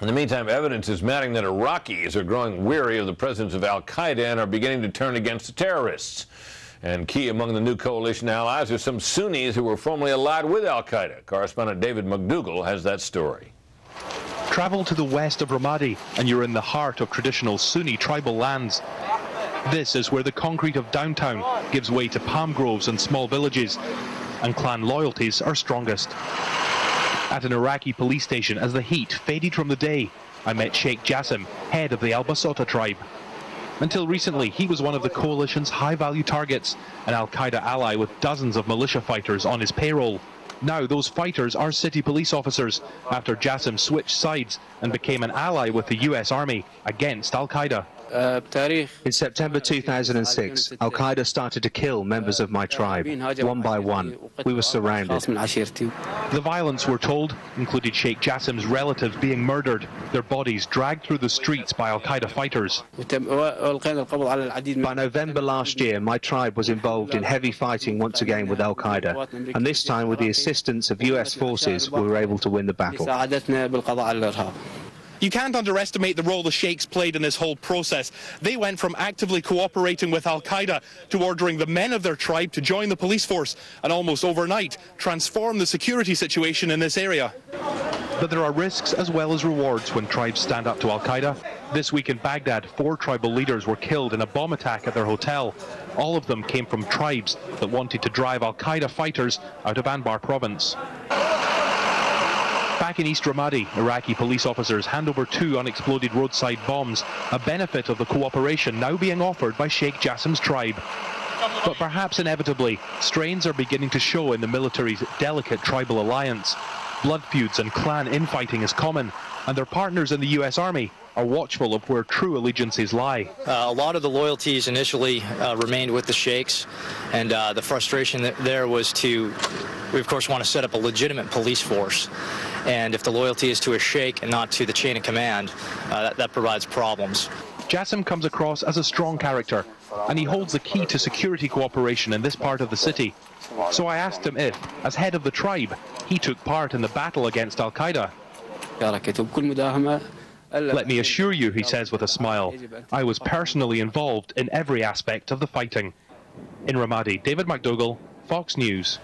In the meantime, evidence is mounting that Iraqis are growing weary of the presence of al-Qaeda and are beginning to turn against the terrorists. And key among the new coalition allies are some Sunnis who were formerly allied with al-Qaeda. Correspondent David McDougall has that story. Travel to the west of Ramadi and you're in the heart of traditional Sunni tribal lands. This is where the concrete of downtown gives way to palm groves and small villages, and clan loyalties are strongest. At an Iraqi police station, as the heat faded from the day, I met Sheikh Jassim, head of the al-Basota tribe. Until recently, he was one of the coalition's high-value targets, an al-Qaeda ally with dozens of militia fighters on his payroll. Now those fighters are city police officers after Jassim switched sides and became an ally with the US Army against al-Qaeda. In September 2006, al-Qaeda started to kill members of my tribe, one by one. We were surrounded. The violence, we're told, included Sheikh Jassim's relatives being murdered, their bodies dragged through the streets by al-Qaeda fighters. By November last year, my tribe was involved in heavy fighting once again with al-Qaeda, and this time with the assistance of US forces, we were able to win the battle. You can't underestimate the role the sheikhs played in this whole process. They went from actively cooperating with al-Qaeda to ordering the men of their tribe to join the police force and almost overnight transform the security situation in this area. But there are risks as well as rewards when tribes stand up to al-Qaeda. This week in Baghdad, 4 tribal leaders were killed in a bomb attack at their hotel. All of them came from tribes that wanted to drive al-Qaeda fighters out of Anbar Province. Back in East Ramadi, Iraqi police officers hand over 2 unexploded roadside bombs, a benefit of the cooperation now being offered by Sheikh Jassim's tribe. But perhaps inevitably, strains are beginning to show in the military's delicate tribal alliance. Blood feuds and clan infighting is common, and their partners in the US Army are watchful of where true allegiances lie. A lot of the loyalties initially remained with the sheikhs, and the frustration there was we of course want to set up a legitimate police force. And if the loyalty is to a sheikh and not to the chain of command, that provides problems. Jassim comes across as a strong character, and he holds the key to security cooperation in this part of the city. So I asked him if, as head of the tribe, he took part in the battle against al-Qaeda. Let me assure you, he says with a smile, I was personally involved in every aspect of the fighting. In Ramadi, David McDougall, Fox News.